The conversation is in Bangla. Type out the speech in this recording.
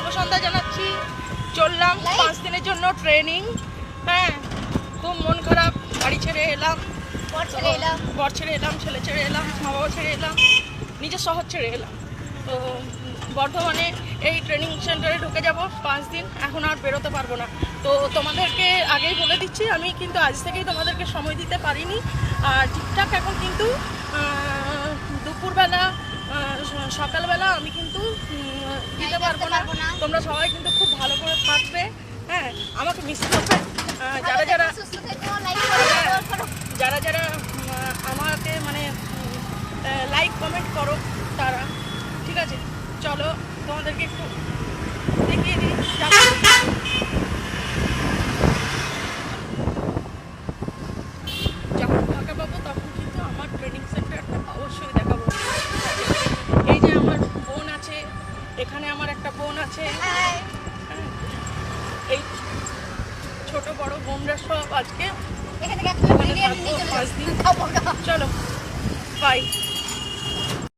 শুভ সন্ধ্যা জানাচ্ছি। চললাম 5 দিনের জন্য ট্রেনিং। হ্যাঁ, খুব মন খারাপ, বাড়ি ছেড়ে এলাম, বর ছেড়ে এলাম, ছেলে ছেড়ে এলাম, মা বাবা ছেড়ে এলাম, নিজের শহর ছেড়ে এলাম। তো বর্ধমানে এই ট্রেনিং সেন্টারে ঢুকে যাব 5 দিন, এখন আর বেরোতে পারবো না। তো তোমাদেরকে আগেই বলে দিচ্ছি, আমি কিন্তু আজ থেকেই তোমাদেরকে সময় দিতে পারিনি। আর ঠিকঠাক এখন কিন্তু দুপুরবেলা সকালবেলা আমি কিন্তু দিতে পারবো না। তোমরা সবাই কিন্তু খুব ভালো করে থাকবে। হ্যাঁ, আমাকে মিস করবে। যারা যারা যারা যারা আমাকে মানে লাইক কমেন্ট করো তারা, ঠিক আছে? চলো তোমাদেরকে একটু দেখিয়ে দিই। যখন ফাঁকা পাবো তখন কিন্তু আমার ট্রেনিং সেন্টারটা অবশ্যই দেখাবো। এই যে আমার বোন আছে, এখানে আমার একটা বোন আছে। এই ছোট বড় বোনরা সব আজকে চলো বাই।